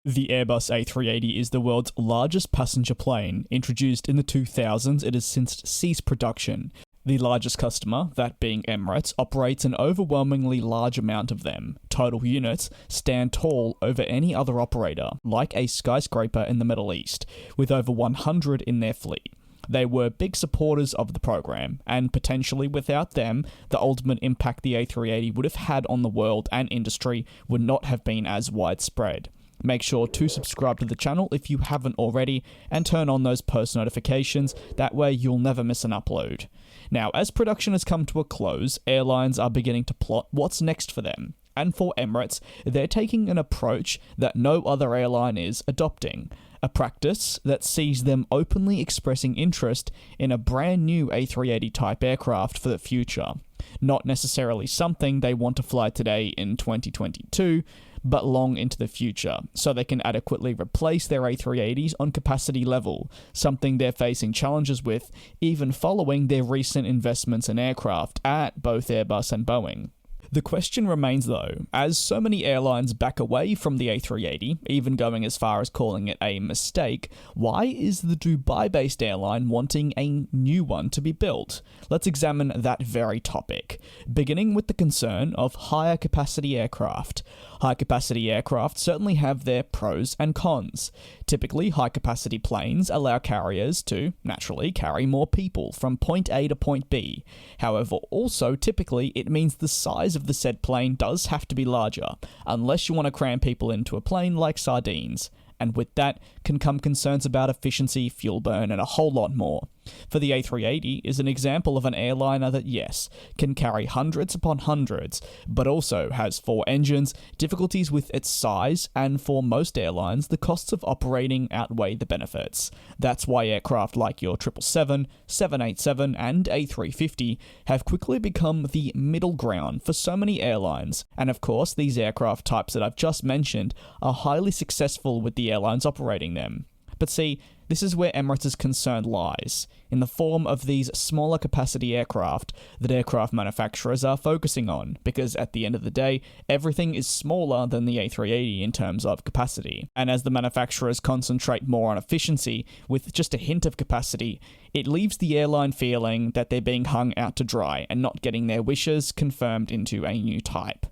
The Airbus A380 is the world's largest passenger plane. Introduced in the 2000s, it has since ceased production. The largest customer, that being Emirates, operates an overwhelmingly large amount of them. Total units stand tall over any other operator, like a skyscraper in the Middle East, with over 100 in their fleet. They were big supporters of the program, and potentially without them, the ultimate impact the A380 would have had on the world and industry would not have been as widespread. Make sure to subscribe to the channel if you haven't already, and turn on those post notifications, that way you'll never miss an upload. Now, as production has come to a close, airlines are beginning to plot what's next for them. And for Emirates, they're taking an approach that no other airline is adopting. A practice that sees them openly expressing interest in a brand new A380 type aircraft for the future. Not necessarily something they want to fly today in 2022, but long into the future, so they can adequately replace their A380s on capacity level, something they're facing challenges with even following their recent investments in aircraft at both Airbus and Boeing. The question remains though, as so many airlines back away from the A380, even going as far as calling it a mistake, why is the Dubai-based airline wanting a new one to be built? Let's examine that very topic, beginning with the concern of higher capacity aircraft. High-capacity aircraft certainly have their pros and cons. Typically, high-capacity planes allow carriers to, naturally, carry more people from point A to point B. However, also, typically, it means the size of the said plane does have to be larger, unless you want to cram people into a plane like sardines. And with that can come concerns about efficiency, fuel burn, and a whole lot more. For the A380 is an example of an airliner that, yes, can carry hundreds upon hundreds, but also has 4 engines, difficulties with its size, and for most airlines, the costs of operating outweigh the benefits. That's why aircraft like your 777, 787, and A350 have quickly become the middle ground for so many airlines. And of course, these aircraft types that I've just mentioned are highly successful with the airlines operating them. But see, this is where Emirates' concern lies, in the form of these smaller capacity aircraft that aircraft manufacturers are focusing on, because at the end of the day, everything is smaller than the A380 in terms of capacity. And as the manufacturers concentrate more on efficiency, with just a hint of capacity, it leaves the airline feeling that they're being hung out to dry and not getting their wishes confirmed into a new type.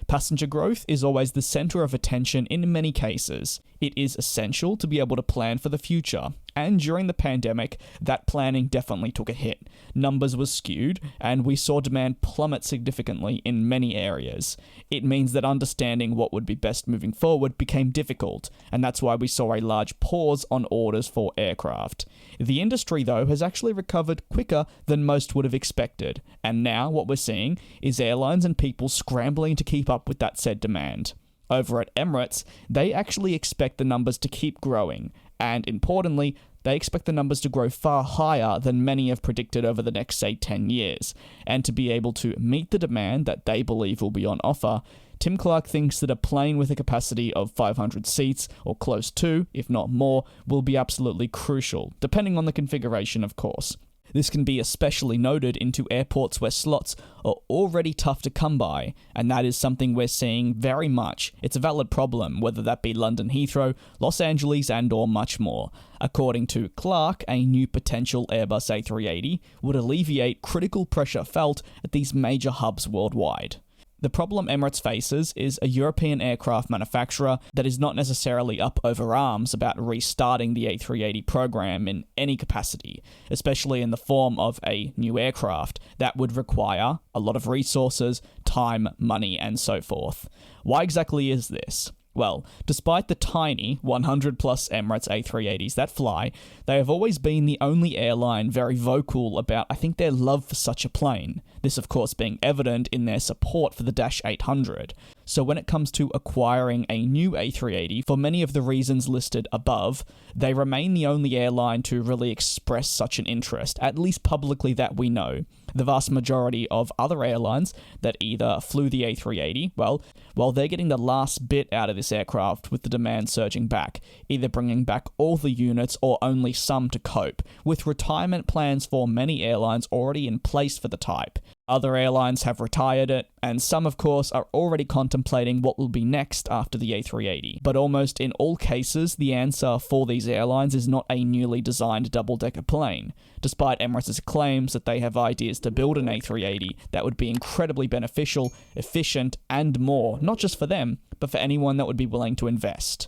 Passenger growth is always the center of attention in many cases. It is essential to be able to plan for the future, and during the pandemic, that planning definitely took a hit. Numbers were skewed, and we saw demand plummet significantly in many areas. It means that understanding what would be best moving forward became difficult, and that's why we saw a large pause on orders for aircraft. The industry, though, has actually recovered quicker than most would have expected, and now what we're seeing is airlines and people scrambling to keep up with that said demand. Over at Emirates, they actually expect the numbers to keep growing, and importantly, they expect the numbers to grow far higher than many have predicted over the next, say, 10 years. And to be able to meet the demand that they believe will be on offer, Tim Clark thinks that a plane with a capacity of 500 seats, or close to, if not more, will be absolutely crucial, depending on the configuration, of course. This can be especially noted into airports where slots are already tough to come by, and that is something we're seeing very much. It's a valid problem, whether that be London Heathrow, Los Angeles, and or much more. According to Clark, a new potential Airbus A380 would alleviate critical pressure felt at these major hubs worldwide. The problem Emirates faces is a European aircraft manufacturer that is not necessarily up over arms about restarting the A380 program in any capacity, especially in the form of a new aircraft that would require a lot of resources, time, money, and so forth. Why exactly is this? Well, despite the tiny 100-plus Emirates A380s that fly, they have always been the only airline very vocal about, I think, their love for such a plane. This, of course, being evident in their support for the Dash 800. So when it comes to acquiring a new A380, for many of the reasons listed above, they remain the only airline to really express such an interest, at least publicly that we know. The vast majority of other airlines that either flew the A380, well, they're getting the last bit out of this aircraft with the demand surging back, either bringing back all the units or only some to cope, with retirement plans for many airlines already in place for the type. Other airlines have retired it, and some, of course, are already contemplating what will be next after the A380. But almost in all cases, the answer for these airlines is not a newly designed double-decker plane, despite Emirates' claims that they have ideas to build an A380 that would be incredibly beneficial, efficient, and more, not just for them, but for anyone that would be willing to invest.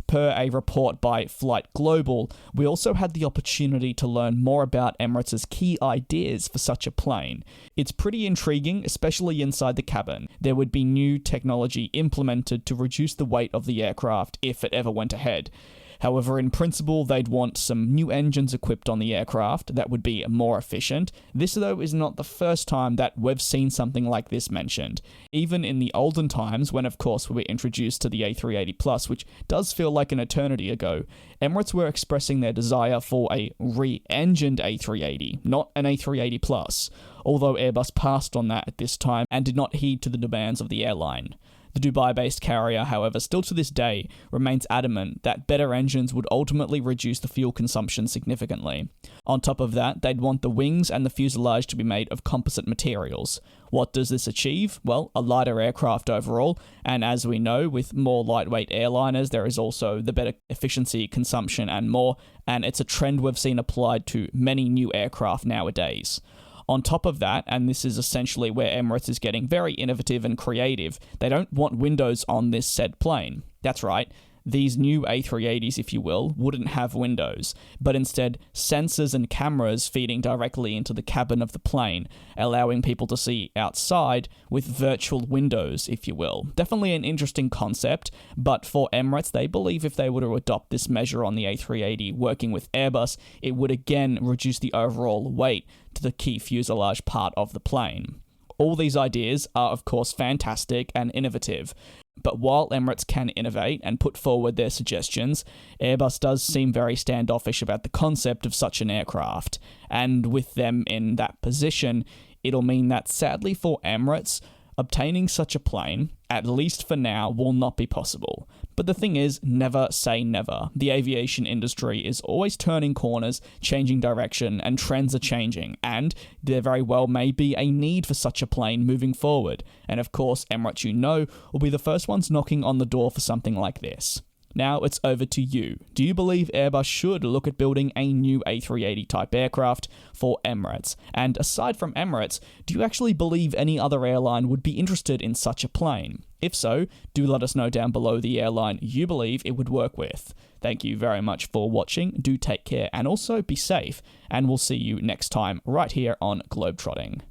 Per a report by Flight Global, we also had the opportunity to learn more about Emirates' key ideas for such a plane. It's pretty intriguing, especially inside the cabin. There would be new technology implemented to reduce the weight of the aircraft if it ever went ahead. However, in principle, they'd want some new engines equipped on the aircraft that would be more efficient. This, though, is not the first time that we've seen something like this mentioned. Even in the olden times, when of course we were introduced to the A380 Plus, which does feel like an eternity ago, Emirates were expressing their desire for a re-engined A380, not an A380 Plus, although Airbus passed on that at this time and did not heed to the demands of the airline. The Dubai-based carrier, however, still to this day remains adamant that better engines would ultimately reduce the fuel consumption significantly. On top of that, they'd want the wings and the fuselage to be made of composite materials. What does this achieve? Well, a lighter aircraft overall, and as we know, with more lightweight airliners, there is also the better efficiency, consumption, and more, and it's a trend we've seen applied to many new aircraft nowadays. On top of that, and this is essentially where Emirates is getting very innovative and creative, they don't want windows on this said plane. That's right, these new A380s, if you will, wouldn't have windows, but instead sensors and cameras feeding directly into the cabin of the plane, allowing people to see outside with virtual windows, if you will. Definitely an interesting concept, but for Emirates, they believe if they were to adopt this measure on the A380 working with Airbus, it would again reduce the overall weight to the key fuselage part of the plane. All these ideas are, of course, fantastic and innovative. But while Emirates can innovate and put forward their suggestions, Airbus does seem very standoffish about the concept of such an aircraft. And with them in that position, it'll mean that sadly for Emirates, obtaining such a plane, at least for now, will not be possible. But the thing is, never say never. The aviation industry is always turning corners, changing direction, and trends are changing, and there very well may be a need for such a plane moving forward. And of course, Emirates, you know, will be the first ones knocking on the door for something like this. Now it's over to you. Do you believe Airbus should look at building a new A380 type aircraft for Emirates? And aside from Emirates, do you actually believe any other airline would be interested in such a plane? If so, do let us know down below the airline you believe it would work with. Thank you very much for watching. Do take care and also be safe, and we'll see you next time right here on GlobeTrotting.